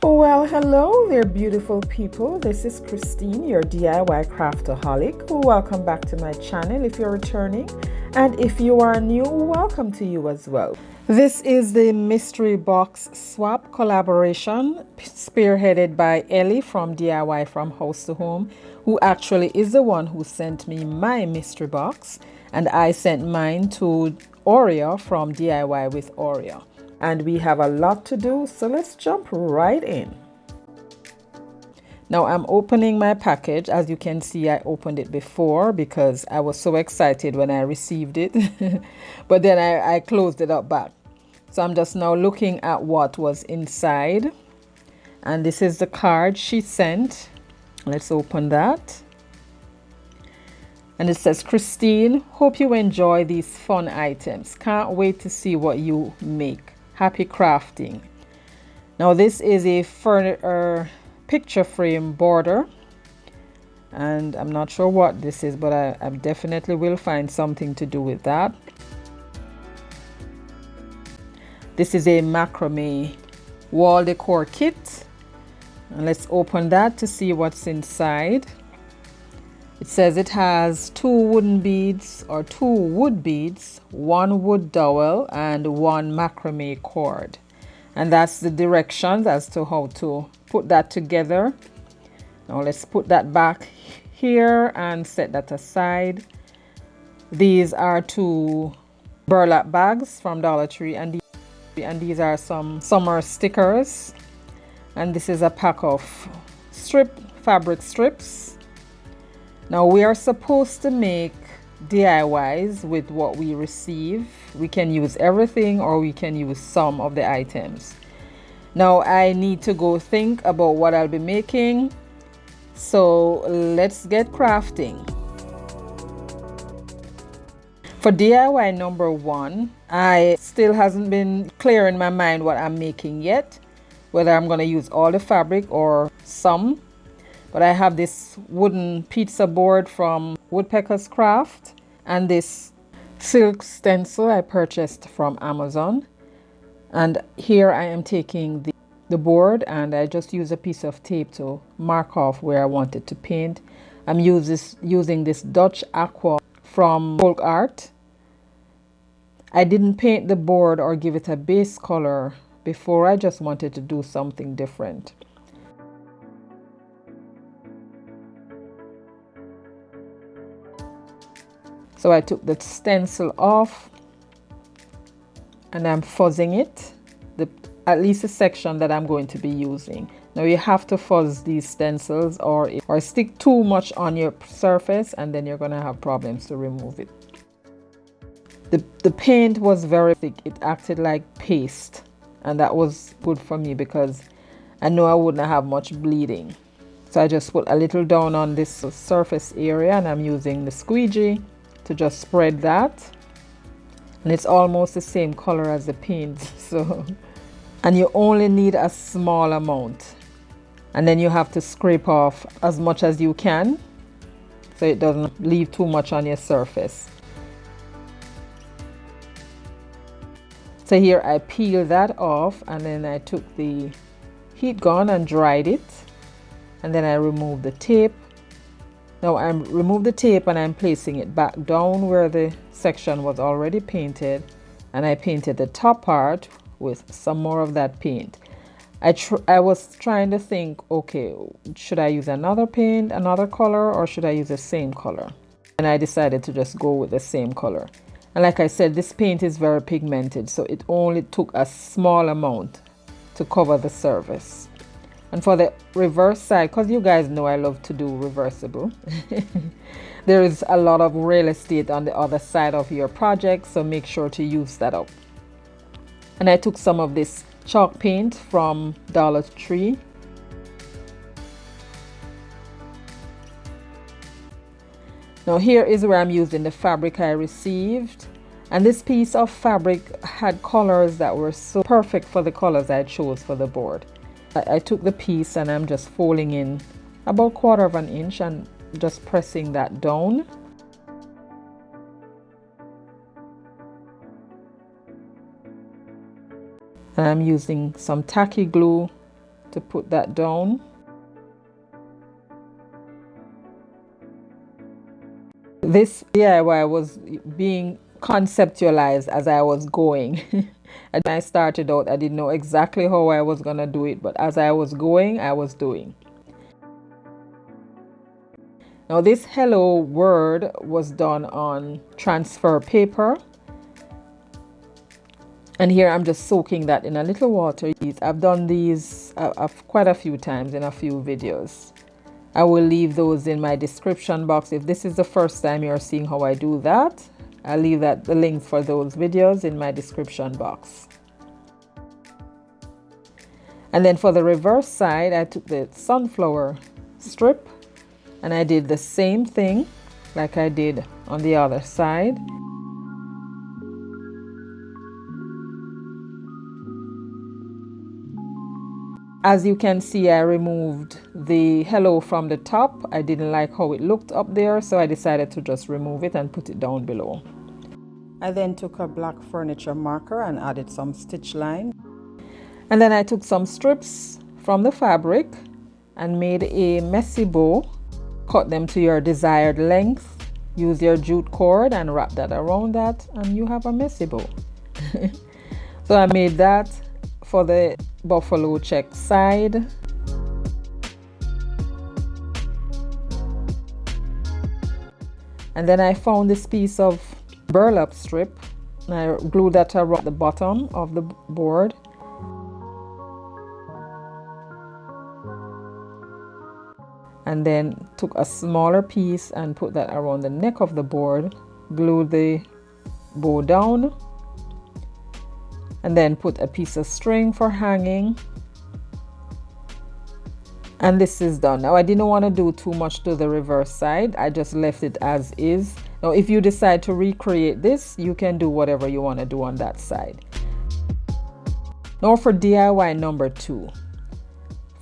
Well, hello there, beautiful people. This is Christine, your DIY craftaholic. Welcome back to my channel if you're returning, and if you are new, welcome to you as well. This is the mystery box swap collaboration spearheaded by Ellie from DIY from House to Home, who actually is the one who sent me my mystery box, and I sent mine to Aurea from DIY with Aurea. And we have a lot to do, so let's jump right in. Now I'm opening my package. As you can see, I opened it before because I was so excited when I received it but then I closed it up back. So I'm just now looking at what was inside, and this is the card she sent. Let's open that. And it says, Christine, hope you enjoy these fun items. Can't wait to see what you make. Happy crafting. Now this is a picture frame border, and I'm not sure what this is, but I definitely will find something to do with that. This is a macrame wall decor kit, and let's open that to see what's inside. It says it has 2 wooden beads or 2 wood beads, 1 wood dowel, and 1 macrame cord. And that's the directions as to how to put that together. Now let's put that back here and set that aside. These are 2 burlap bags from Dollar Tree, and these are some summer stickers. And this is a pack of fabric strips. Now we are supposed to make DIYs with what we receive. We can use everything or we can use some of the items. Now I need to go think about what I'll be making. So let's get crafting. For DIY number 1, I still hasn't been clear in my mind what I'm making yet, whether I'm going to use all the fabric or some. But I have this wooden pizza board from Woodpecker's Craft and this silk stencil I purchased from Amazon. And here I am taking the board, and I just use a piece of tape to mark off where I wanted to paint. I'm using this Dutch aqua from Folk Art. I didn't paint the board or give it a base color before. I just wanted to do something different. So I took the stencil off and I'm fuzzing it, at least the section that I'm going to be using. Now you have to fuzz these stencils or stick too much on your surface, and then you're going to have problems to remove it. The paint was very thick. It acted like paste, and that was good for me because I know I wouldn't have much bleeding. So I just put a little down on this surface area, and I'm using the squeegee to just spread that, and it's almost the same color as the paint. So, and you only need a small amount, and then you have to scrape off as much as you can so it doesn't leave too much on your surface. So here I peeled that off, and then I took the heat gun and dried it, and then I removed the tape. Now I removed the tape and I'm placing it back down where the section was already painted, and I painted the top part with some more of that paint. I was trying to think, okay, should I use another paint, another color, or should I use the same color? And I decided to just go with the same color. And like I said, this paint is very pigmented, so it only took a small amount to cover the surface. And for the reverse side, because you guys know I love to do reversible, there is a lot of real estate on the other side of your project, so make sure to use that up. And I took some of this chalk paint from Dollar Tree. Now here is where I'm using the fabric I received, and this piece of fabric had colors that were so perfect for the colors I chose for the board. I took the piece and I'm just folding in about 1/4 inch and just pressing that down. And I'm using some tacky glue to put that down. This DIY was being conceptualized as I was going. And when I started out, I didn't know exactly how I was gonna do it, but as I was going, I was doing. Now this hello word was done on transfer paper. And here I'm just soaking that in a little water. I've done these quite a few times in a few videos. I will leave those in my description box. If this is the first time you're seeing how I do that, I'll leave the links for those videos in my description box. And then for the reverse side, I took the sunflower strip and I did the same thing like I did on the other side. As you can see, I removed the hello from the top. I didn't like how it looked up there, so I decided to just remove it and put it down below. I then took a black furniture marker and added some stitch line. And then I took some strips from the fabric and made a messy bow. Cut them to your desired length. Use your jute cord and wrap that around that, and you have a messy bow. So I made that for the buffalo check side. And then I found this piece of burlap strip and I glued that around the bottom of the board. And then took a smaller piece and put that around the neck of the board, glued the bow down, and then put a piece of string for hanging. And this is done. Now I didn't want to do too much to the reverse side. I just left it as is. Now if you decide to recreate this, you can do whatever you want to do on that side. Now for DIY number 2.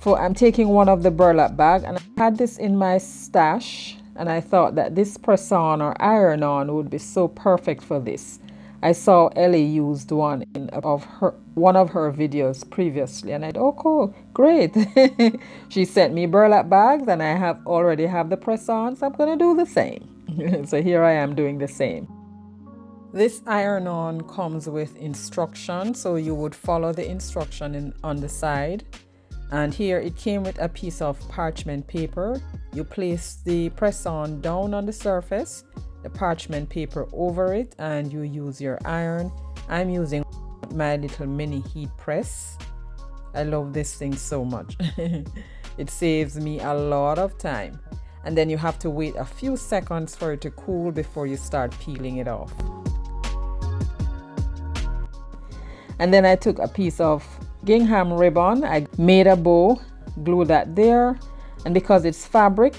I'm taking one of the burlap bag, and I had this in my stash, and I thought that this press-on or iron-on would be so perfect for this. I saw Ellie used one in one of her videos previously, and I thought, oh cool, great. She sent me burlap bags, and I already have the press-on, so I'm gonna do the same. So here I am doing the same. This iron-on comes with instructions, so you would follow the instruction on the side. And here it came with a piece of parchment paper. You place the press-on down on the surface, the parchment paper over it, and you use your iron. I'm using my little mini heat press. I love this thing so much. It saves me a lot of time. And then you have to wait a few seconds for it to cool before you start peeling it off. And then I took a piece of gingham ribbon. I made a bow, glued that there, and because it's fabric,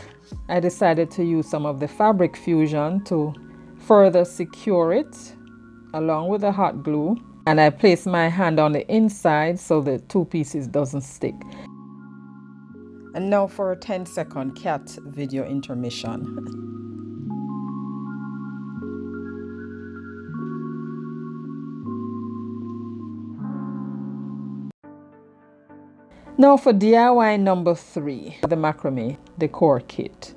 I decided to use some of the fabric fusion to further secure it along with the hot glue. And I placed my hand on the inside so the two pieces doesn't stick. And now for a 10-second cat video intermission. Now for DIY number 3, the macrame decor kit.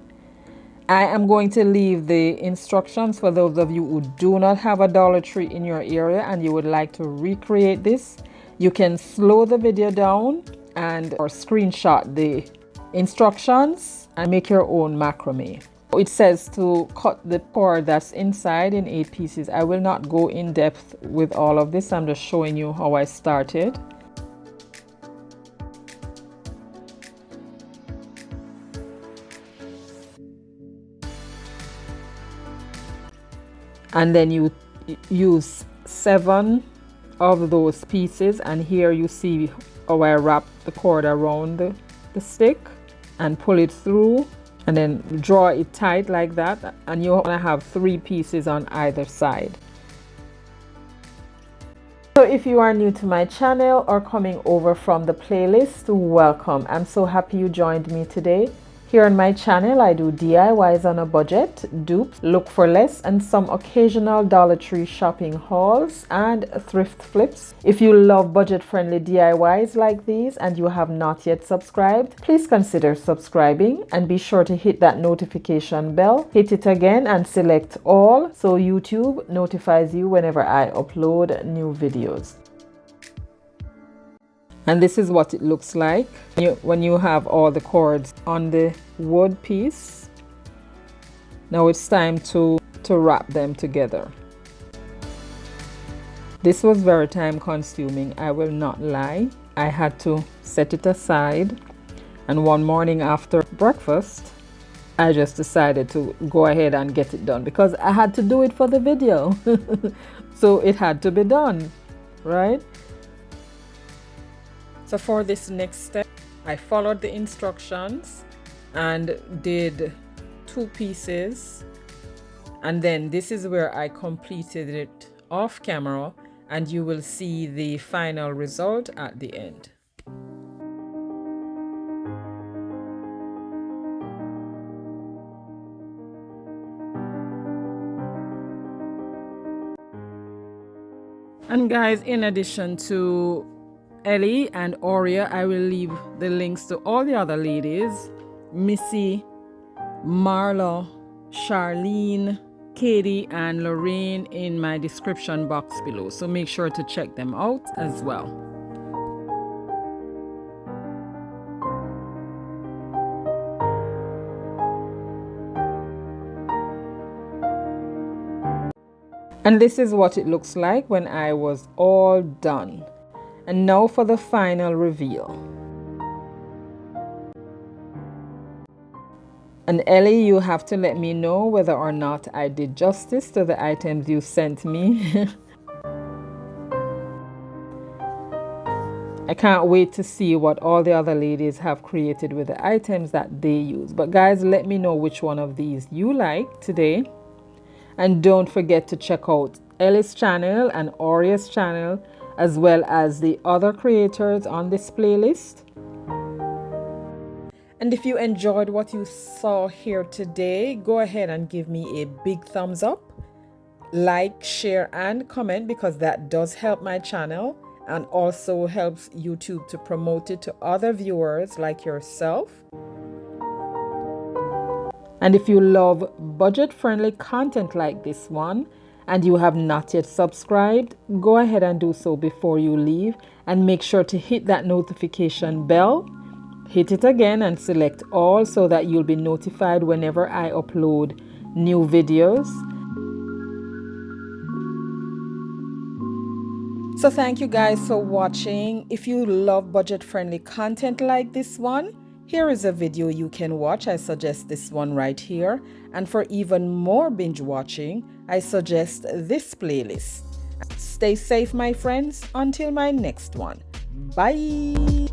I am going to leave the instructions for those of you who do not have a Dollar Tree in your area and you would like to recreate this. You can slow the video down or screenshot the instructions and make your own macrame. It says to cut the cord that's inside in 8 pieces. I will not go in depth with all of this. I'm just showing you how I started. And then you use 7 of those pieces, and here you see how I wrap the cord around the stick and pull it through and then draw it tight like that, and you want to have 3 pieces on either side. So if you are new to my channel or coming over from the playlist, welcome. I'm so happy you joined me today. Here on my channel, I do DIYs on a budget, dupes, look for less, and some occasional Dollar Tree shopping hauls and thrift flips. If you love budget-friendly DIYs like these and you have not yet subscribed, please consider subscribing and be sure to hit that notification bell. Hit it again and select all so YouTube notifies you whenever I upload new videos. And this is what it looks like when you have all the cords on the wood piece. Now it's time to wrap them together. This was very time consuming, I will not lie. I had to set it aside, and one morning after breakfast I just decided to go ahead and get it done because I had to do it for the video. So it had to be done, right? So for this next step, I followed the instructions and did 2 pieces, and then this is where I completed it off camera, and you will see the final result at the end. And guys, in addition to Ellie and Aurea, I will leave the links to all the other ladies, Missi, Marla, Charlene, Katie, and Lorraine, in my description box below. So make sure to check them out as well. And this is what it looks like when I was all done. And now for the final reveal. And Ellie, you have to let me know whether or not I did justice to the items you sent me. I can't wait to see what all the other ladies have created with the items that they use. But guys, let me know which one of these you like today. And don't forget to check out Ellie's channel and Aurea's channel, as well as the other creators on this playlist. And if you enjoyed what you saw here today, go ahead and give me a big thumbs up, like, share, and comment, because that does help my channel and also helps YouTube to promote it to other viewers like yourself. And if you love budget-friendly content like this one and you have not yet subscribed, go ahead and do so before you leave, and make sure to hit that notification bell. Hit it again and select all so that you'll be notified whenever I upload new videos. So thank you guys for watching. If you love budget-friendly content like this one, here is a video you can watch. I suggest this one right here. And for even more binge watching, I suggest this playlist. Stay safe, my friends, until my next one. Bye.